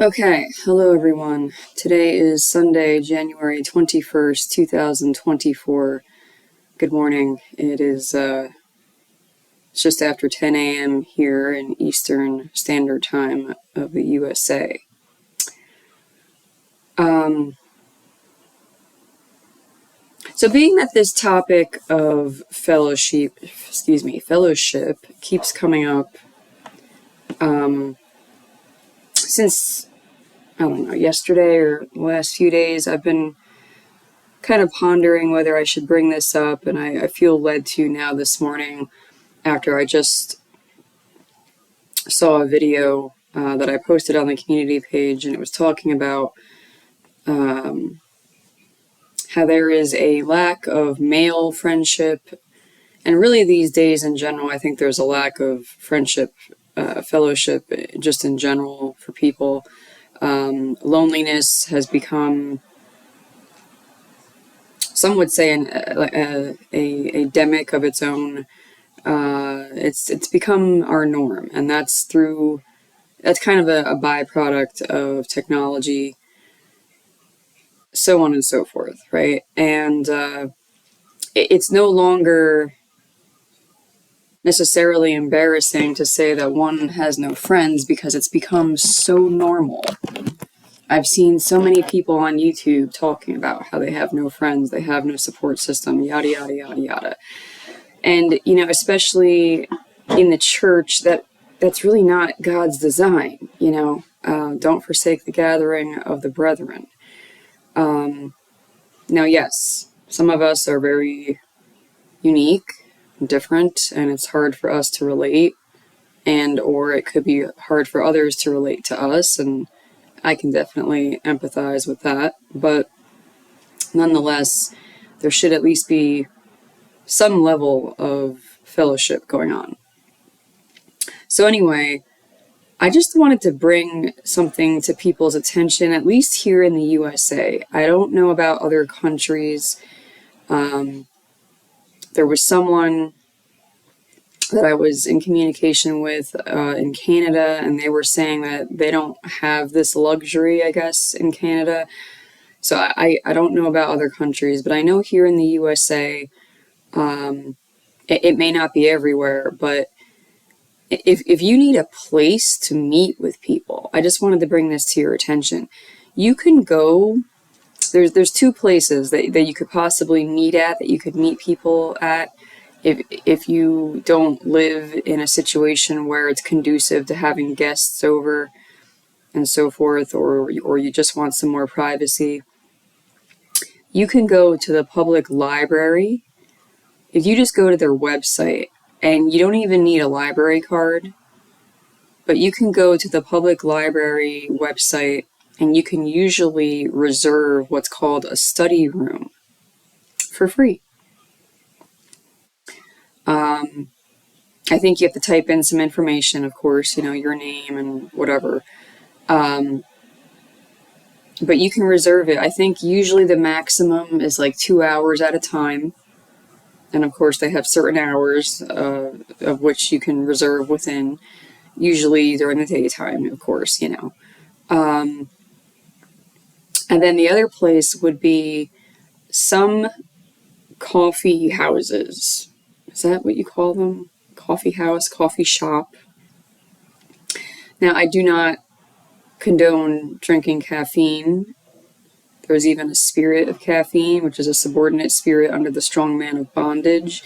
Okay, hello everyone. Today is Sunday, January 21st, 2024. Good morning. It's just after 10 a.m. here in Eastern Standard Time of the USA. So being that this topic of fellowship keeps coming up since, I don't know, yesterday or the last few days, I've been kind of pondering whether I should bring this up, and I feel led to now this morning after I just saw a video that I posted on the community page, and it was talking about how there is a lack of male friendship, and really these days in general, I think there's a lack of friendship, fellowship just in general for people. Loneliness has become, some would say, a demic of its own. It's become our norm, and that's kind of a byproduct of technology, so on and so forth, right? And it's no longer necessarily embarrassing to say that one has no friends because it's become so normal. I've seen so many people on YouTube talking about how they have no friends, they have no support system, yada, yada, yada, yada. And, especially in the church, that's really not God's design, don't forsake the gathering of the brethren. Now, yes, some of us are very unique, different, and it's hard for us to relate, or it could be hard for others to relate to us, and I can definitely empathize with that. But nonetheless, there should at least be some level of fellowship going on. So anyway, I just wanted to bring something to people's attention, at least here in the USA. I don't know about other countries. There was someone that I was in communication with in Canada, and they were saying that they don't have this luxury, I guess, in Canada. So I don't know about other countries, but I know here in the USA, it may not be everywhere, but if you need a place to meet with people, I just wanted to bring this to your attention. You can go, there's two places that you could possibly meet at, that you could meet people at, if you don't live in a situation where it's conducive to having guests over and so forth, or you just want some more privacy. You can go to the public library. If you just go to their website, and you don't even need a library card, but you can go to the public library website and you can usually reserve what's called a study room for free. I think you have to type in some information, of course, your name and whatever. But you can reserve it. I think usually the maximum is like 2 hours at a time. And of course, they have certain hours of which you can reserve within, usually during the daytime, of course, And then the other place would be some coffee houses. Is that what you call them? Coffee house, coffee shop. Now, I do not condone drinking caffeine. There's even a spirit of caffeine, which is a subordinate spirit under the strong man of bondage.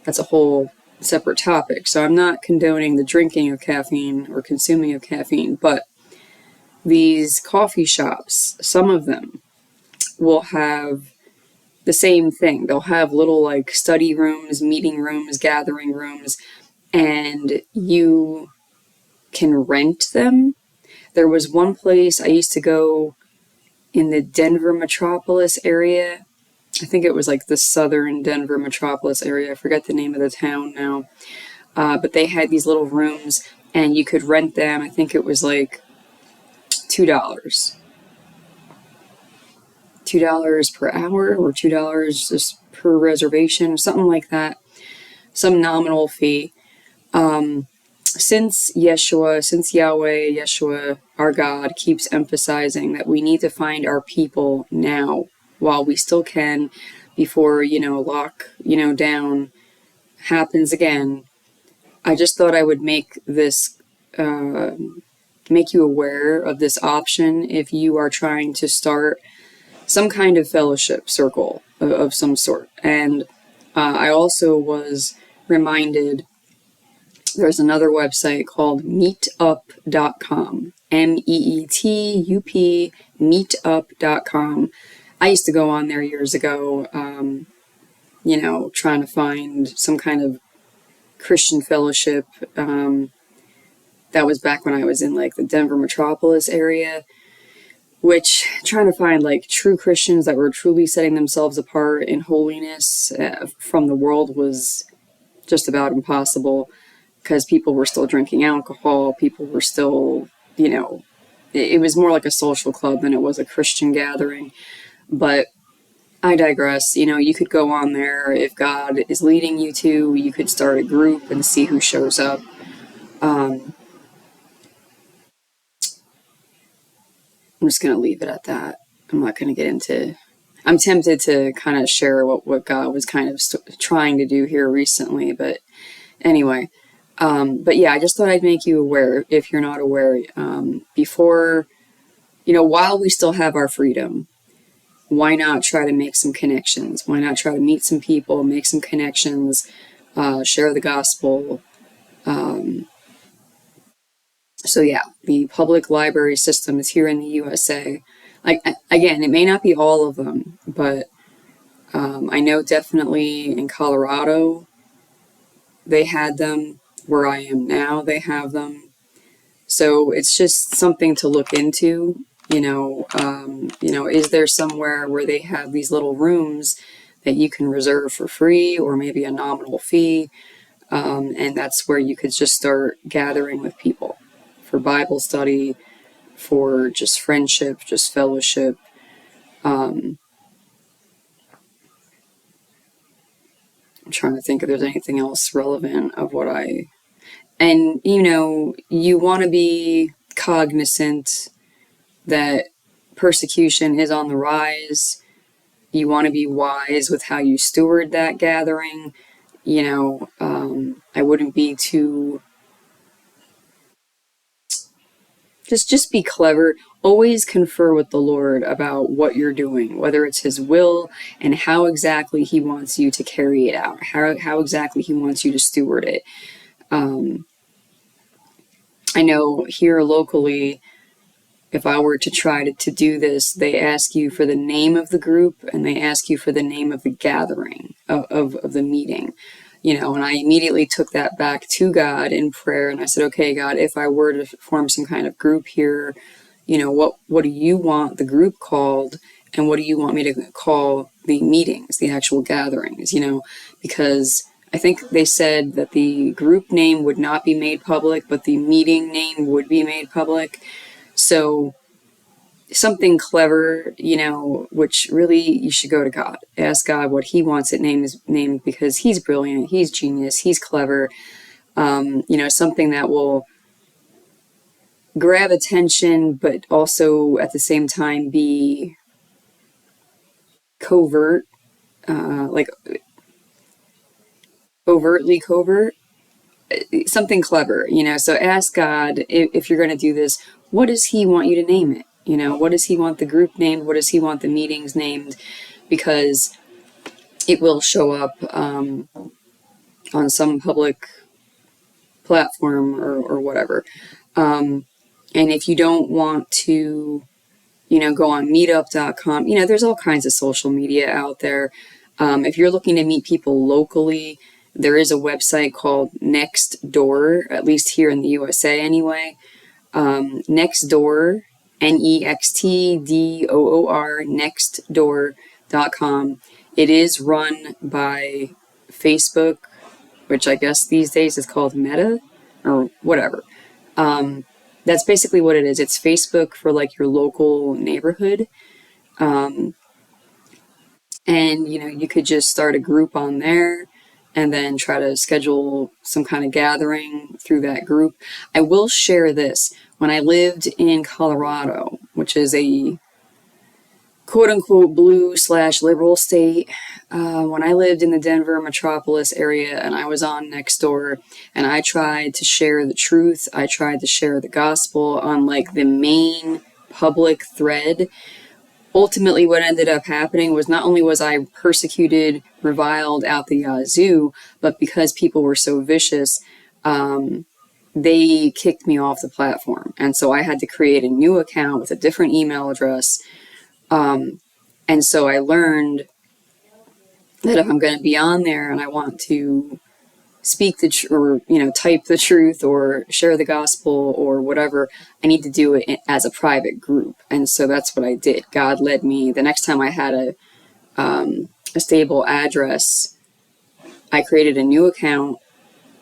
That's a whole separate topic. So I'm not condoning the drinking of caffeine or consuming of caffeine, but these coffee shops, some of them will have the same thing. They'll have little like study rooms, meeting rooms, gathering rooms, and you can rent them. There was one place I used to go in the Denver metropolis area. I think it was like the southern Denver metropolis area. I forget the name of the town now. But they had these little rooms and you could rent them. I think it was like $2. $2 per hour or $2 just per reservation, something like that. Some nominal fee. since Yahweh, Yeshua, our God, keeps emphasizing that we need to find our people now while we still can before, lock, down happens again. I just thought I would make this, make you aware of this option if you are trying to start some kind of fellowship circle of some sort. And I also was reminded there's another website called meetup.com. MEETUP, meetup.com. I used to go on there years ago, trying to find some kind of Christian fellowship. That was back when I was in like the Denver metropolis area, which trying to find like true Christians that were truly setting themselves apart in holiness from the world was just about impossible, because people were still drinking alcohol. People were still, it was more like a social club than it was a Christian gathering. But I digress. You could go on there if God is leading you to. You could start a group and see who shows up. I'm just going to leave it at that. I'm not going to get into. I'm tempted to kind of share what God was kind of trying to do here recently, but anyway. But yeah, I just thought I'd make you aware if you're not aware. Before, while we still have our freedom, why not try to make some connections? Why not try to meet some people, make some connections, share the gospel? So yeah, the public library system is here in the USA. Like, again, it may not be all of them, but I know definitely in Colorado they had them. Where I am now, they have them. So it's just something to look into. Is there somewhere where they have these little rooms that you can reserve for free or maybe a nominal fee? And that's where you could just start gathering with people for Bible study, for just friendship, just fellowship. I'm trying to think if there's anything else relevant of what and you want to be cognizant that persecution is on the rise. You want to be wise with how you steward that gathering. I wouldn't be too. Just be clever. Always confer with the Lord about what you're doing, whether it's His will and how exactly He wants you to carry it out, how exactly He wants you to steward it. I know here locally, if I were to try to do this, they ask you for the name of the group and they ask you for the name of the gathering of the meeting. And I immediately took that back to God in prayer, and I said, okay, God, if I were to form some kind of group here, what do you want the group called, and what do you want me to call the meetings, the actual gatherings, because I think they said that the group name would not be made public, but the meeting name would be made public. So something clever, which really you should go to God. Ask God what He wants it named, because He's brilliant, He's genius, He's clever. Something that will grab attention, but also at the same time be covert, like overtly covert. Something clever, So ask God, if you're going to do this, what does He want you to name it? What does He want the group named? What does He want the meetings named? Because it will show up on some public platform or whatever. And if you don't want to, go on meetup.com, there's all kinds of social media out there. If you're looking to meet people locally, there is a website called Nextdoor, at least here in the USA anyway. Nextdoor, Nextdoor, Nextdoor.com. It is run by Facebook, which I guess these days is called Meta or whatever. That's basically what it is. It's Facebook for like your local neighborhood. And, you could just start a group on there and then try to schedule some kind of gathering through that group. I will share this. When I lived in Colorado, which is a quote-unquote blue/liberal state, when I lived in the Denver metropolis area and I was on Nextdoor and I tried to share the truth, I tried to share the gospel on like the main public thread, ultimately what ended up happening was not only was I persecuted, reviled out the yazoo, but because people were so vicious, they kicked me off the platform. And so I had to create a new account with a different email address. And so I learned that if I'm going to be on there and I want to speak or type the truth or share the gospel or whatever, I need to do it as a private group. And so that's what I did. God led me. The next time I had a stable address, I created a new account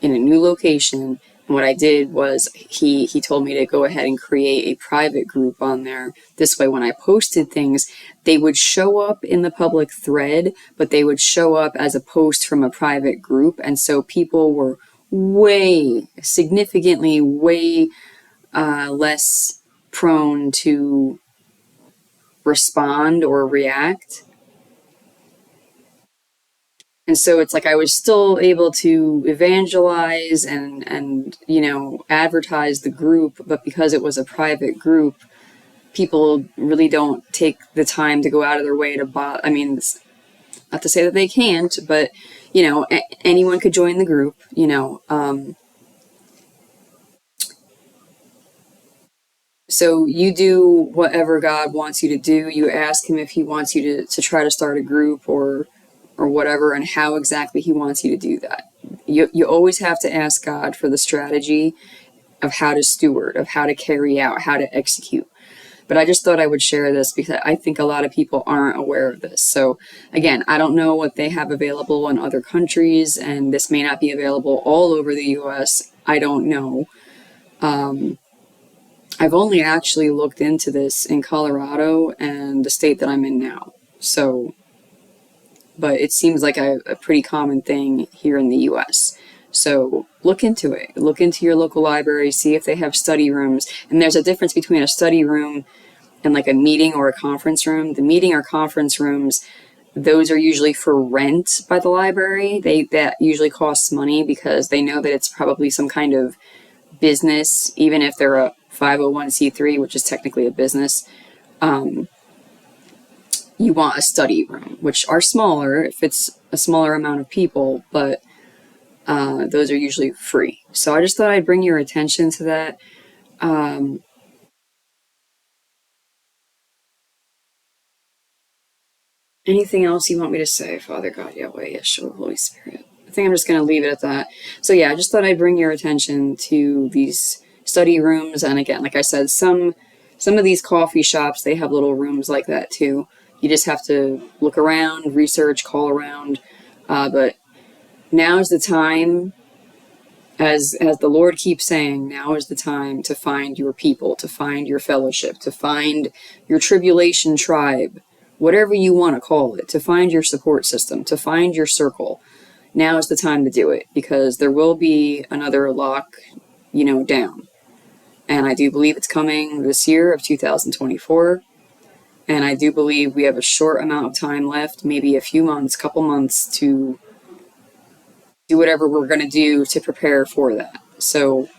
in a new location. And what I did was he told me to go ahead and create a private group on there. This way, when I posted things, they would show up in the public thread, but they would show up as a post from a private group. And so people were significantly way less prone to respond or react. And so it's like I was still able to evangelize and advertise the group, but because it was a private group, people really don't take the time to go out of their way to I mean, it's not to say that they can't, but anyone could join the group. So you do whatever God wants you to do. You ask him if he wants you to try to start a group or whatever, and how exactly he wants you to do that. You always have to ask God for the strategy of how to steward, of how to carry out, how to execute. But I just thought I would share this because I think a lot of people aren't aware of this. So again, I don't know what they have available in other countries, and this may not be available all over the US. I don't know. I've only actually looked into this in Colorado and the state that I'm in now. So, but it seems like a pretty common thing here in the US. So look into it. Look into your local library, see if they have study rooms. And there's a difference between a study room and like a meeting or a conference room. The meeting or conference rooms, those are usually for rent by the library. That usually costs money because they know that it's probably some kind of business, even if they're a 501c3, which is technically a business. You want a study room, which are smaller if it's a smaller amount of people, but those are usually free. So I just thought I'd bring your attention to that. Anything else you want me to say? Father God, Yahweh, Yeshua, Holy Spirit. I think I'm just going to leave it at that. So yeah, I just thought I'd bring your attention to these study rooms. And again, like I said, some of these coffee shops, they have little rooms like that too. You just have to look around, research, call around. But now is the time, as the Lord keeps saying, now is the time to find your people, to find your fellowship, to find your tribulation tribe, whatever you want to call it, to find your support system, to find your circle. Now is the time to do it, because there will be another lock, down. And I do believe it's coming this year of 2024. And I do believe we have a short amount of time left, maybe a few months, couple months, to do whatever we're going to do to prepare for that. So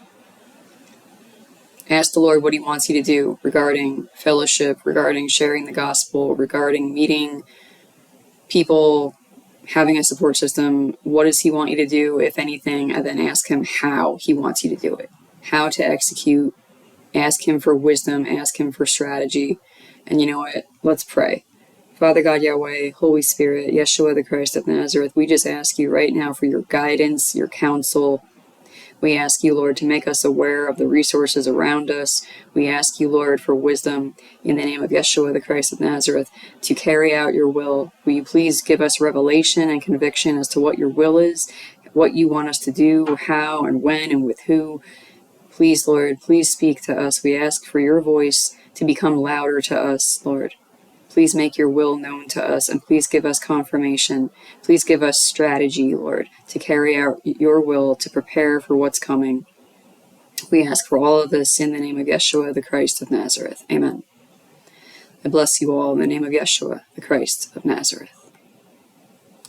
ask the Lord what he wants you to do regarding fellowship, regarding sharing the gospel, regarding meeting people, having a support system. What does he want you to do, if anything? And then ask him how he wants you to do it, how to execute. Ask him for wisdom, ask him for strategy. And you know what? Let's pray. Father God, Yahweh, Holy Spirit, Yeshua the Christ of Nazareth, we just ask you right now for your guidance, your counsel. We ask you, Lord, to make us aware of the resources around us. We ask you, Lord, for wisdom in the name of Yeshua the Christ of Nazareth to carry out your will. Will you please give us revelation and conviction as to what your will is, what you want us to do, how and when and with who. Please, Lord, please speak to us. We ask for your voice to become louder to us, Lord. Please make your will known to us, and please give us confirmation. Please give us strategy, Lord, to carry out your will, to prepare for what's coming. We ask for all of this in the name of Yeshua, the Christ of Nazareth. Amen. I bless you all in the name of Yeshua, the Christ of Nazareth.